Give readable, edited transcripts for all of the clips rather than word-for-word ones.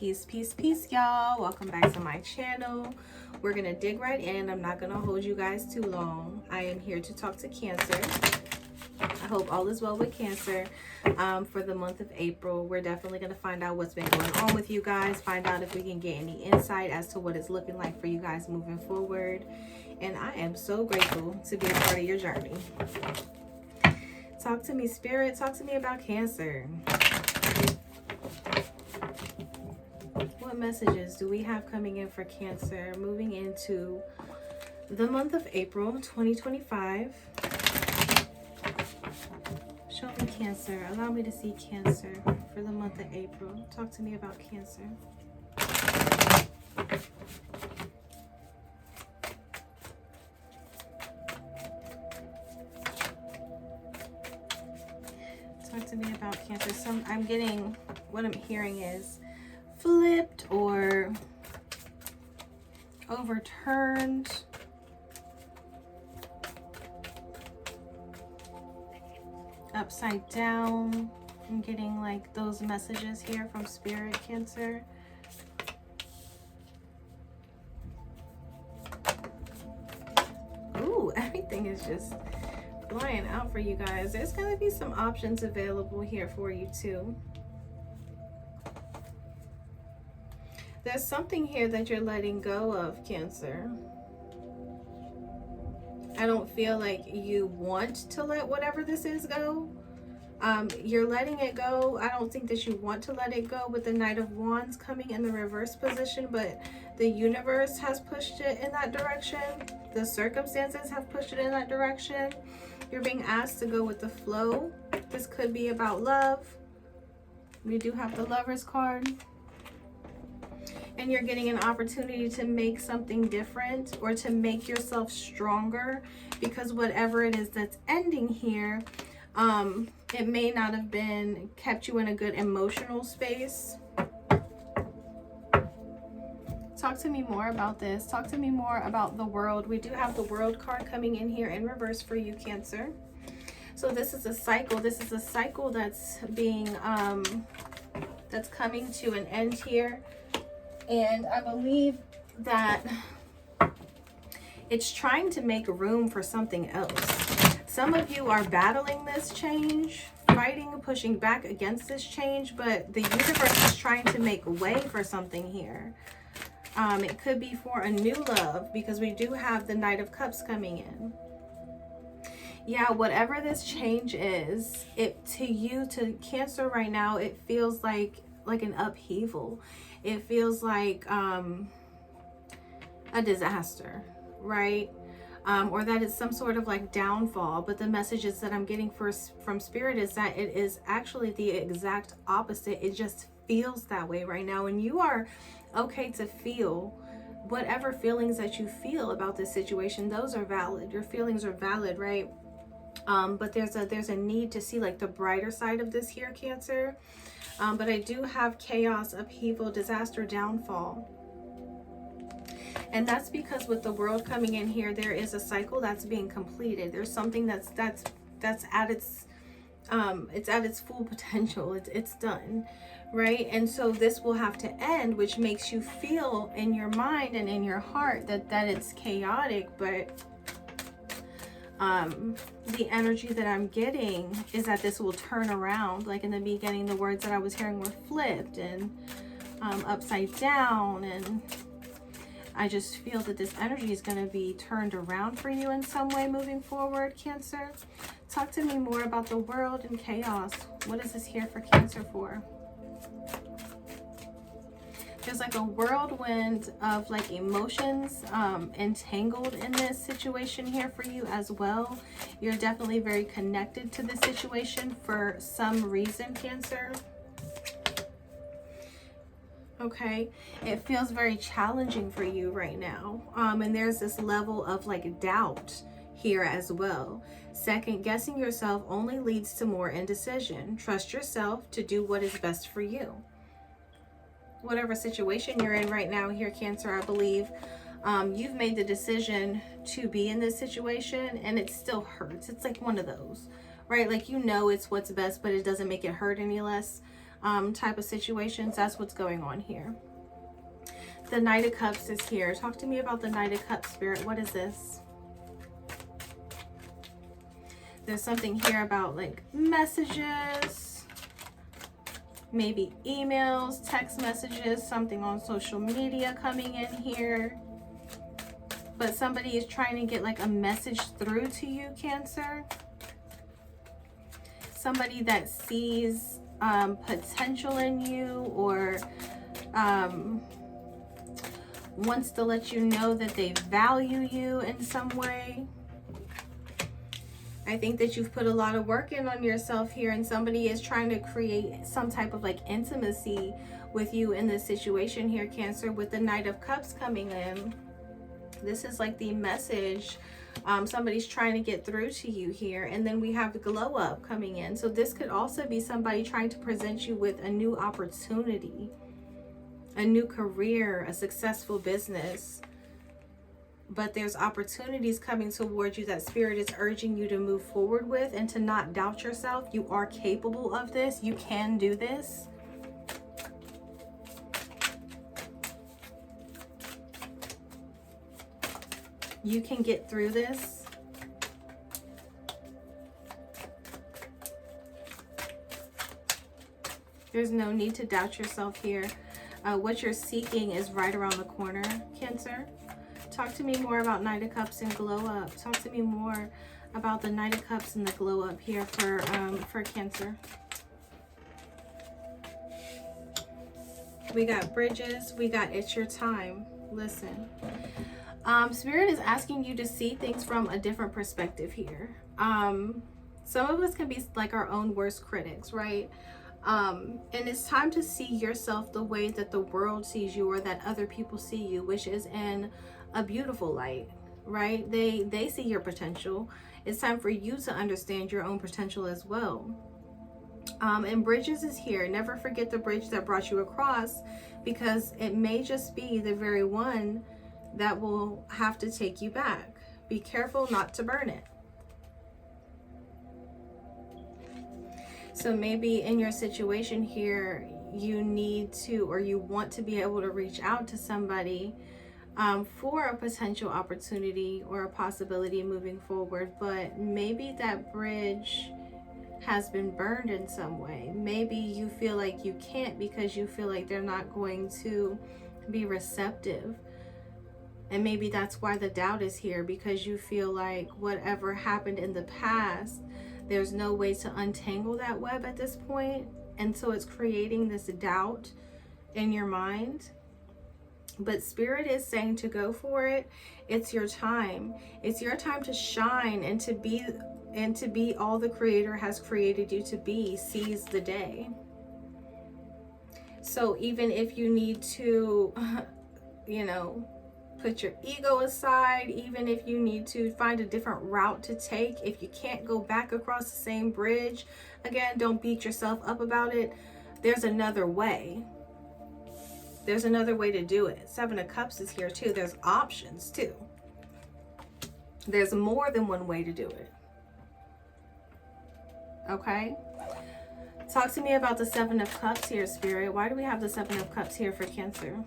Peace, peace, peace, y'all. Welcome back to my channel. We're gonna dig right in. I'm not gonna hold you guys too long. I am here to talk to Cancer. I hope all is well with Cancer. For the month of April, we're definitely gonna find out what's been going on with you guys, find out if we can get any insight as to what it's looking like for you guys moving forward. And I am so grateful to be a part of your journey. Talk to me, Spirit. Talk to me about Cancer. What messages do we have coming in for Cancer moving into the month of April 2025? Show me Cancer. Allow me to see Cancer for the month of April. Talk to me about Cancer. Talk to me about Cancer. I'm getting, what I'm hearing is flipped or overturned. Upside down. I'm getting like those messages here from Spirit, Cancer. Ooh, everything is just flying out for you guys. There's going to be some options available here for you too. There's something here that you're letting go of, Cancer. I don't feel like you want to let whatever this is go. You're letting it go. I don't think that you want to let it go with the Knight of Wands coming in the reverse position, but the universe has pushed it in that direction. The circumstances have pushed it in that direction. You're being asked to go with the flow. This could be about love. We do have the Lovers card. And you're getting an opportunity to make something different or to make yourself stronger, because whatever it is that's ending here, it may not have been kept you in a good emotional space. Talk to me more about this. Talk to me more about the World. We do have the World card coming in here in reverse for you, Cancer. So this is a cycle. This is a cycle that's being that's coming to an end here. And I believe that it's trying to make room for something else. Some of you are battling this change, fighting, pushing back against this change, but the universe is trying to make way for something here. It could be for a new love, because we do have the Knight of Cups coming in. Yeah, whatever this change is, to Cancer right now, it feels like an upheaval. It feels like a disaster, right? Or that it's some sort of like downfall. But the messages that I'm getting from Spirit is that it is actually the exact opposite. It just feels that way right now. And you are okay to feel whatever feelings that you feel about this situation. Those are valid. Your feelings are valid, right? But there's a need to see like the brighter side of this here, Cancer. But I do have chaos, upheaval, disaster, downfall. And that's because with the World coming in here, there is a cycle that's being completed. There's something that's at its it's at its full potential. It's done, right? And so this will have to end, which makes you feel in your mind and in your heart that it's chaotic, but the energy that I'm getting is that this will turn around. Like in the beginning, the words that I was hearing were flipped and upside down, and I just feel that this energy is going to be turned around for you in some way moving forward, Cancer. Talk to me more about the World and chaos. What is this here for Cancer for? There's like a whirlwind of like emotions entangled in this situation here for you as well. You're definitely very connected to this situation for some reason, Cancer. Okay, it feels very challenging for you right now. And there's this level of like doubt here as well. Second guessing yourself only leads to more indecision. Trust yourself to do what is best for you. Whatever situation you're in right now here, Cancer, I believe you've made the decision to be in this situation, and it still hurts. It's like one of those, right? Like, you know it's what's best, but it doesn't make it hurt any less. type of situations. That's what's going on here. The Knight of Cups is here. Talk to me about the Knight of Cups, Spirit. What is this? There's something here about like messages, maybe emails, text messages, something on social media coming in here. But somebody is trying to get like a message through to you, Cancer. Somebody that sees potential in you, or wants to let you know that they value you in some way. I think that you've put a lot of work in on yourself here, and somebody is trying to create some type of like intimacy with you in this situation here, Cancer, with the Knight of Cups coming in. This is like the message somebody's trying to get through to you here. And then we have the glow up coming in. So this could also be somebody trying to present you with a new opportunity, a new career, a successful business. But there's opportunities coming towards you that Spirit is urging you to move forward with, and to not doubt yourself. You are capable of this. You can do this. You can get through this. There's no need to doubt yourself here. What you're seeking is right around the corner, Cancer. Talk to me more about Knight of Cups and glow up. Talk to me more about the Knight of Cups and the glow up here for Cancer. We got bridges. We got it's your time. Listen. Spirit is asking you to see things from a different perspective here. Some of us can be like our own worst critics, right? And it's time to see yourself the way that the world sees you, or that other people see you, which is in a beautiful light, right? They see your potential. It's time for you to understand your own potential as well. And bridges is here. Never forget the bridge that brought you across, because it may just be the very one that will have to take you back. Be careful not to burn it. So maybe in your situation here, you need to, or you want to be able to reach out to somebody for a potential opportunity or a possibility moving forward, but maybe that bridge has been burned in some way. Maybe you feel like you can't because you feel like they're not going to be receptive. And maybe that's why the doubt is here, because you feel like whatever happened in the past, there's no way to untangle that web at this point. And so it's creating this doubt in your mind. But Spirit is saying to go for it. It's your time. It's your time to shine and to be all the Creator has created you to be. Seize the day. So even if you need to, put your ego aside, even if you need to find a different route to take, if you can't go back across the same bridge, again, don't beat yourself up about it. There's another way. There's another way to do it. Seven of Cups is here too. There's options too. There's more than one way to do it. Okay? Talk to me about the Seven of Cups here, Spirit. Why do we have the Seven of Cups here for Cancer?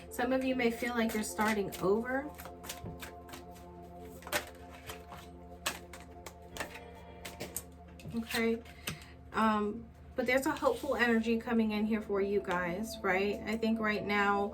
Some of you may feel like you're starting over. Okay. But there's a hopeful energy coming in here for you guys, right? I think right now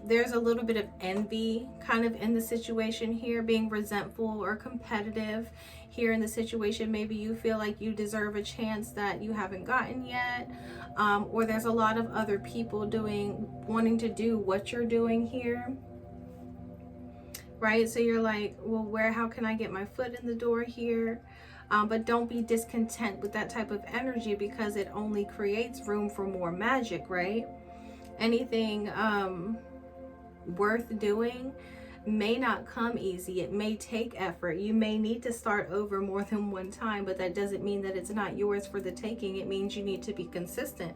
there's a little bit of envy kind of in the situation here, being resentful or competitive here in the situation. Maybe you feel like you deserve a chance that you haven't gotten yet, or there's a lot of other people wanting to do what you're doing here, right? So you're like, well, how can I get my foot in the door here? But don't be discontent with that type of energy, because it only creates room for more magic, right? Anything worth doing may not come easy. It may take effort. You may need to start over more than one time, but that doesn't mean that it's not yours for the taking. It means you need to be consistent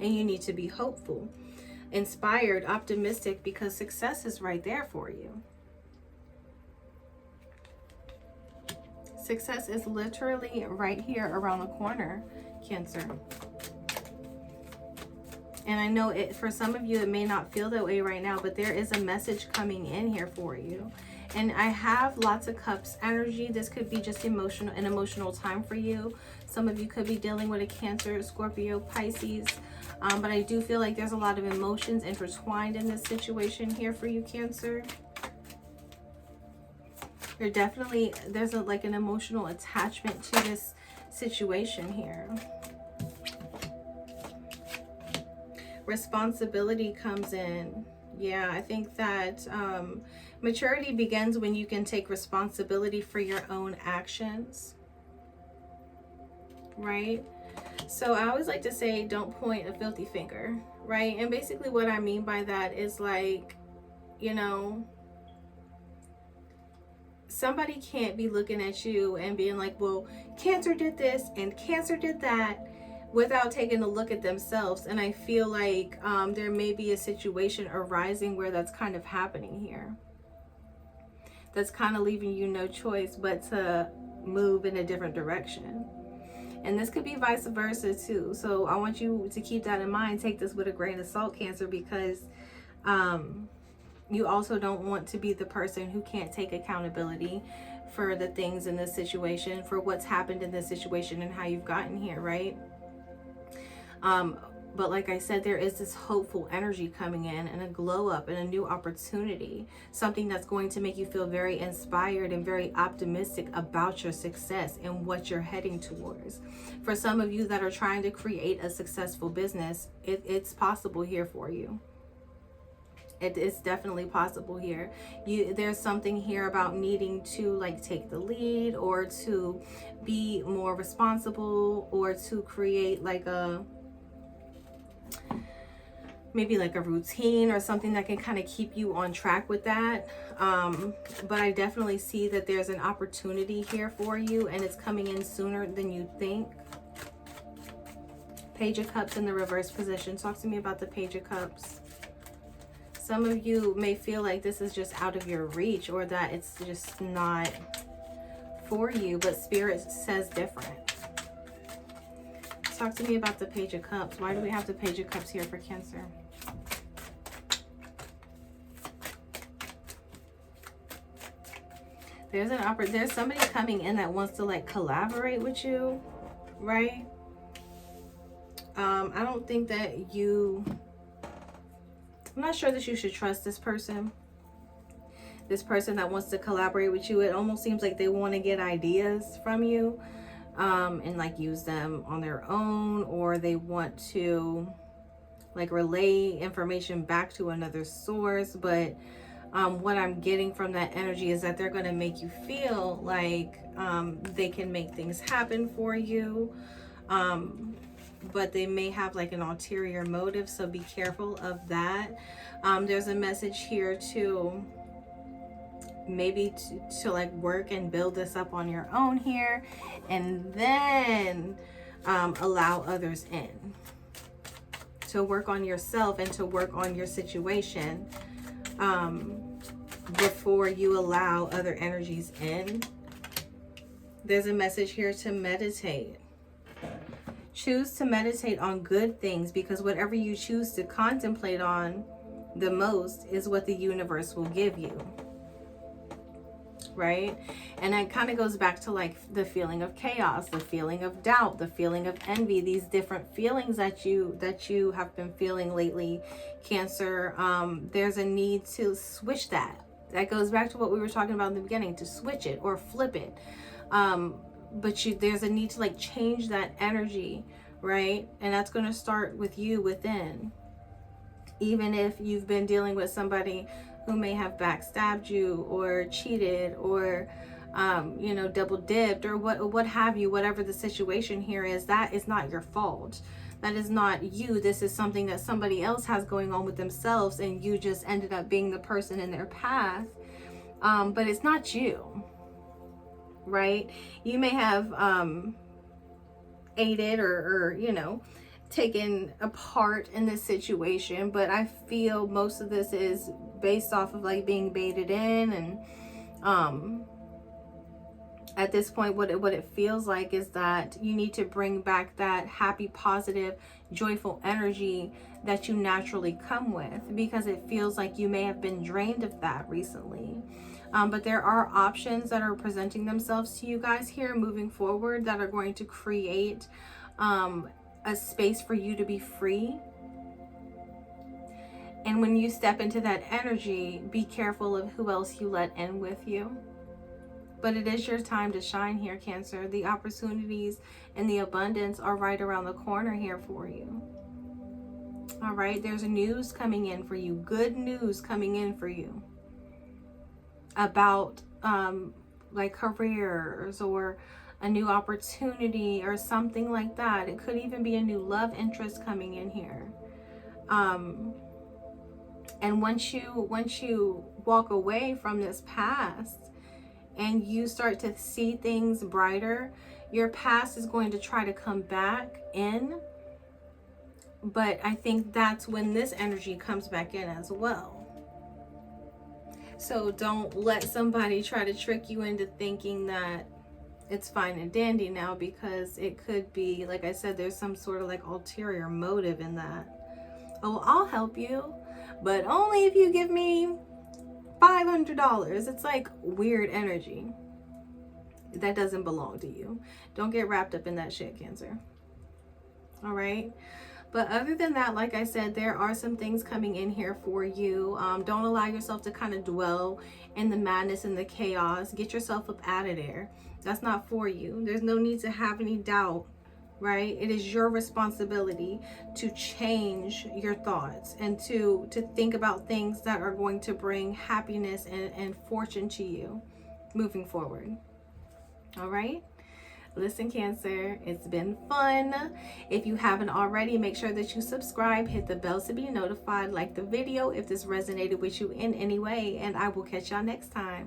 and you need to be hopeful. inspired, optimistic, because success is right there for you. Success is literally right here around the corner, Cancer. And I know it, for some of you, it may not feel that way right now, but there is a message coming in here for you. And I have lots of cups energy. This could be just an emotional time for you. Some of you could be dealing with a Cancer, Scorpio, Pisces. But I do feel like there's a lot of emotions intertwined in this situation here for you, Cancer. There's like an emotional attachment to this situation here. Responsibility comes in. Yeah, I think that maturity begins when you can take responsibility for your own actions, right? So I always like to say, don't point a filthy finger, right? And basically what I mean by that is like, you know, somebody can't be looking at you and being like, well, Cancer did this and Cancer did that, without taking a look at themselves. And I feel like there may be a situation arising where that's kind of happening here. That's kind of leaving you no choice but to move in a different direction. And this could be vice versa too. So I want you to keep that in mind. Take this with a grain of salt, Cancer, because you also don't want to be the person who can't take accountability for the things in this situation, for what's happened in this situation and how you've gotten here, right? But like I said, there is this hopeful energy coming in and a glow up and a new opportunity, something that's going to make you feel very inspired and very optimistic about your success and what you're heading towards. For some of you that are trying to create a successful business, it's possible here for you. It is definitely possible here. There's something here about needing to like take the lead, or to be more responsible, or to create like maybe like a routine or something that can kind of keep you on track with that. But I definitely see that there's an opportunity here for you, and it's coming in sooner than you think. Page of Cups in the reverse position. Talk to me about the Page of Cups. Some of you may feel like this is just out of your reach, or that it's just not for you, but Spirit says different. Talk to me about the Page of Cups. Why do we have the Page of Cups here for Cancer? There's somebody coming in that wants to like collaborate with you, right? I don't think that I'm not sure that you should trust this person. This person that wants to collaborate with you, it almost seems like they want to get ideas from you and like use them on their own, or they want to like relay information back to another source. But what I'm getting from that energy is that they're going to make you feel like they can make things happen for you. But they may have like an ulterior motive, so be careful of that. There's a message here to maybe to like work and build this up on your own here, and then allow others in, to work on yourself and to work on your situation before you allow other energies in. There's a message here to meditate. Choose to meditate on good things, because whatever you choose to contemplate on the most is what the universe will give you, right? And it kind of goes back to like the feeling of chaos, the feeling of doubt, the feeling of envy, these different feelings that you have been feeling lately, Cancer. There's a need to switch that. That goes back to what we were talking about in the beginning, to switch it or flip it. But there's a need to like change that energy, right? And that's going to start with you within. Even if you've been dealing with somebody who may have backstabbed you or cheated or double dipped or what have you, whatever the situation here is, that is not your fault. That is not you. This is something that somebody else has going on with themselves, and you just ended up being the person in their path. But it's not you. Right? You may have aided or taken a part in this situation, but I feel most of this is based off of like being baited in, and at this point what it feels like is that you need to bring back that happy, positive, joyful energy that you naturally come with, because it feels like you may have been drained of that recently. But there are options that are presenting themselves to you guys here moving forward that are going to create a space for you to be free. And when you step into that energy, be careful of who else you let in with you. But it is your time to shine here, Cancer. The opportunities and the abundance are right around the corner here for you. All right, there's news coming in for you, good news coming in for you about like careers or a new opportunity or something like that. It could even be a new love interest coming in here. And once you walk away from this past and you start to see things brighter, your past is going to try to come back in. But I think that's when this energy comes back in as well. So don't let somebody try to trick you into thinking that it's fine and dandy now, because it could be, like I said, there's some sort of like ulterior motive in that. Oh, I'll help you, but only if you give me $500. It's like weird energy that doesn't belong to you. Don't get wrapped up in that shit, Cancer. All right. But other than that, like I said, there are some things coming in here for you. Don't allow yourself to kind of dwell in the madness and the chaos. Get yourself up out of there. That's not for you. There's no need to have any doubt, right? It is your responsibility to change your thoughts and to think about things that are going to bring happiness and fortune to you moving forward. All right? Listen, Cancer, it's been fun. If you haven't already, make sure that you subscribe, hit the bell to be notified, like the video if this resonated with you in any way, and I will catch y'all next time.